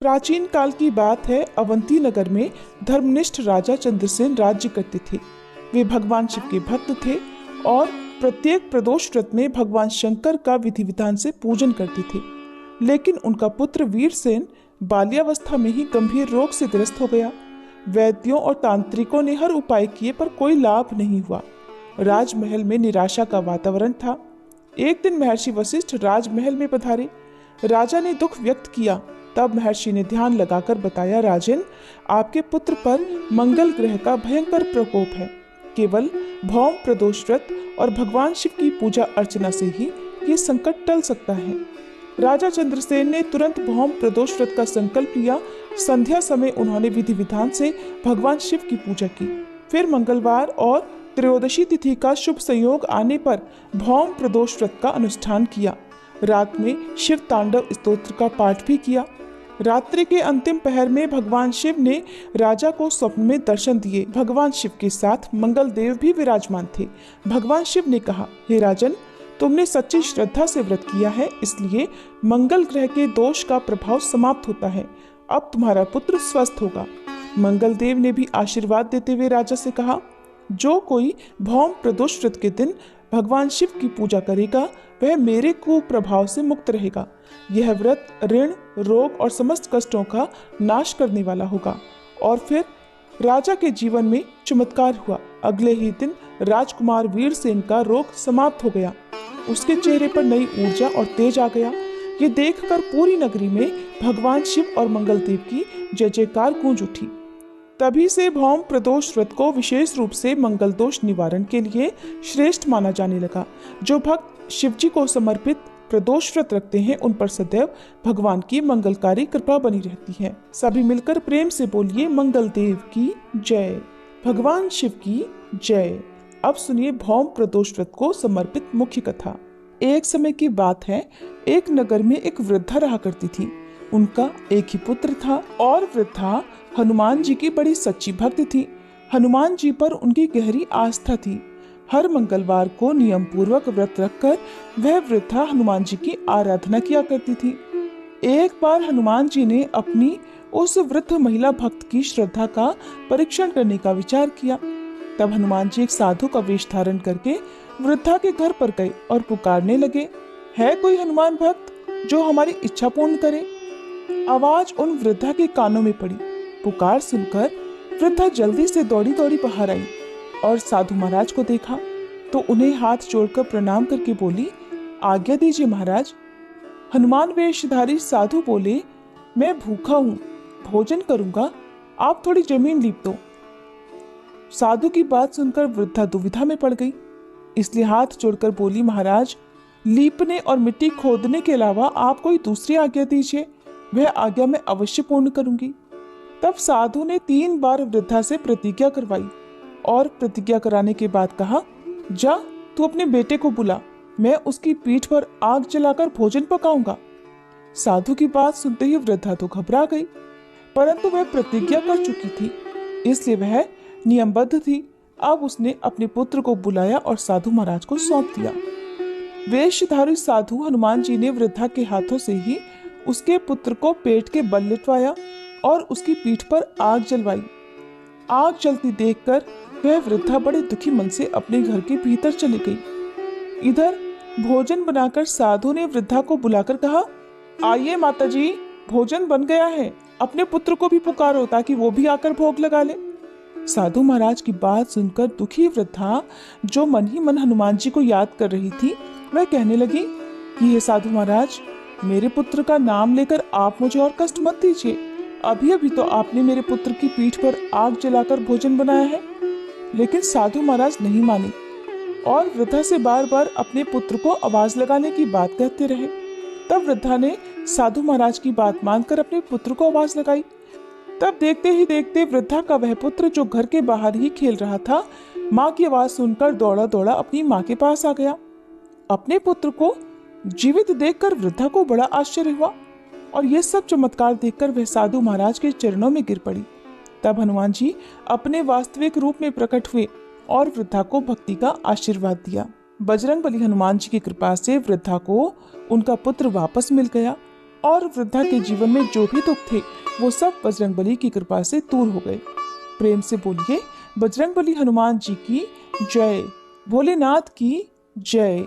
प्राचीन काल की बात है। अवंती नगर में धर्मनिष्ठ राजा चंद्रसेन राज्य करते थे। वे भगवान शिव के भक्त थे और प्रत्येक प्रदोष व्रत में भगवान शंकर का विधि विधान से पूजन करते थे। लेकिन उनका पुत्र वीरसेन बाल्यावस्था में ही गंभीर रोग से ग्रस्त हो गया। वैद्यों और तांत्रिकों ने हर उपाय किए पर कोई लाभ नहीं हुआ। राजमहल में निराशा का वातावरण था। एक दिन महर्षि वशिष्ठ राजमहल में पधारे। राजा ने दुख व्यक्त किया। तब महर्षि ने ध्यान लगाकर बताया, राजन, आपके पुत्र पर मंगल ग्रह का भयंकर प्रकोप है। केवल भौम प्रदोष व्रत और भगवान शिव की पूजा अर्चना से ही ये संकट टल सकता है। राजा चंद्रसेन ने तुरंत भौम प्रदोष व्रत का संकल्प लिया। संध्या समय उन्होंने विधि विधान से भगवान शिव की पूजा की। फिर मंगलवार और त्रयोदशी तिथि का शुभ संयोग आने पर भौम प्रदोष व्रत का अनुष्ठान किया। रात में शिव तांडव स्तोत्र का पाठ भी किया। रात्रि के अंतिम पहर में भगवान शिव ने राजा को स्वप्न में दर्शन दिए। भगवान शिव के साथ मंगल देव भी विराजमान थे। भगवान शिव ने कहा, हे राजन, तुमने सच्ची श्रद्धा से व्रत किया है, इसलिए मंगल ग्रह के दोष का प्रभाव समाप्त होता है। अब तुम्हारा पुत्र स्वस्थ होगा। मंगल देव ने भी आशीर्वाद देते हुए राजा से कहा, जो कोई भौम प्रदोष व्रत के दिन भगवान शिव की पूजा करेगा वह मेरे कुप्रभाव से मुक्त रहेगा। यह व्रत ऋण, रोग और समस्त कष्टों का नाश करने वाला होगा। और फिर राजा के जीवन में चमत्कार हुआ। अगले ही दिन राजकुमार वीरसेन का रोग समाप्त हो गया। उसके चेहरे पर नई ऊर्जा और तेज आ गया। ये देखकर पूरी नगरी में भगवान शिव और मंगल देव की जय जयकार गूंज उठी। तभी से भौम प्रदोष व्रत को विशेष रूप से मंगल दोष निवारण के लिए श्रेष्ठ माना जाने लगा। जो भक्त शिव जी को समर्पित प्रदोष व्रत रखते हैं उन पर सदैव भगवान की मंगलकारी कृपा बनी रहती है। सभी मिलकर प्रेम से बोलिए, मंगल देव की जय, भगवान शिव की जय। अब सुनिए भौम प्रदोष व्रत को समर्पित मुख्य कथा। एक समय की बात है, एक नगर में एक वृद्धा रहा करती थी। उनका एक ही पुत्र था और वृद्धा हनुमान जी की बड़ी सच्ची भक्त थी। हनुमान जी पर उनकी गहरी आस्था थी। हर मंगलवार को नियम पूर्वक व्रत रखकर वह वृद्धा हनुमान जी की आराधना किया करती थी। एक बार हनुमान जी ने अपनी उस वृद्ध महिला भक्त की श्रद्धा का परीक्षण करने का विचार किया। तब हनुमान जी एक साधु का वेश धारण करके वृद्धा के घर पर गए और पुकारने लगे, है कोई हनुमान भक्त जो हमारी इच्छा पूर्ण करे? आवाज उन वृद्धा के कानों में पड़ी। पुकार सुनकर वृद्धा जल्दी से दौड़ी दौड़ी बाहर आई और साधु महाराज को देखा तो उन्हें हाथ जोड़कर प्रणाम करके बोली, आज्ञा दीजिए महाराज। हनुमान वेशधारी साधु बोले, मैं भूखा हूँ, भोजन करूंगा, आप थोड़ी जमीन लीप दो। साधु की बात सुनकर वृद्धा दुविधा में पड़ गई, इसलिए हाथ जोड़कर बोली, महाराज, लीपने और मिट्टी खोदने के अलावा आप कोई दूसरी आज्ञा दीजिए, वह आज्ञा मैं अवश्य पूर्ण करूंगी। तब साधु ने 3 बार वृद्धा से प्रतिज्ञा करवाई और प्रतिज्ञा कराने के बाद कहा, जा तू अपने बेटे को बुला, मैं उसकी पीठ पर आग जलाकर भोजन पकाऊंगा। साधु की बात सुनते ही वृद्धा तो घबरा गई, परंतु वह प्रतिज्ञा कर चुकी थी, इसलिए वह नियमबद्ध थी। अब उसने अपने पुत्र को बुलाया और साधु महाराज को सौंप दिया। वेशधारी साधु हनुमान जी ने वृद्धा के हाथों से ही उसके पुत्र को पेट के बल लिटवाया और उसकी पीठ पर आग जलवाई। आग जलती देखकर वह वृद्धा बड़े दुखी मन से अपने घर के भीतर चली गई। इधर भोजन बनाकर साधु ने वृद्धा को बुलाकर कहा, आइए माताजी, भोजन बन गया है, अपने पुत्र को भी पुकारो ताकि वो भी आकर भोग लगा ले। साधु महाराज की बात सुनकर दुखी वृद्धा, जो मन ही मन हनुमान जी को याद कर रही थी, वह कहने लगी कि हे साधु महाराज, मेरे पुत्र का नाम लेकर आप मुझे और कष्ट मत दीजिए। अभी अभी तो आपने मेरे पुत्र की पीठ पर आग जलाकर भोजन बनाया है। लेकिन साधु महाराज नहीं माने और वृद्धा से बार बार अपने पुत्र को आवाज लगाने की बात कहते रहे। तब वृद्धा ने साधु महाराज की बात मानकर अपने पुत्र को आवाज लगाई। तब देखते ही देखते वृद्धा का वह पुत्र जो घर के बाहर ही खेल रहा था, माँ की आवाज सुनकर दौड़ा दौड़ा अपनी माँ के पास आ गया। अपने पुत्र को जीवित देखकर वृद्धा को बड़ा आश्चर्य हुआ और यह सब चमत्कार देखकर वह साधु महाराज के चरणों में गिर पड़ी। तब हनुमान जी अपने वास्तविक रूप में प्रकट हुए और वृद्धा को भक्ति का आशीर्वाद दिया। बजरंगबली हनुमान जी की कृपा से वृद्धा को उनका पुत्र वापस मिल गया और वृद्धा के जीवन में जो भी दुख थे वो सब बजरंगबली की कृपा से दूर हो गए। प्रेम से बोलिए बजरंगबली हनुमान जी की जय, भोलेनाथ की जय।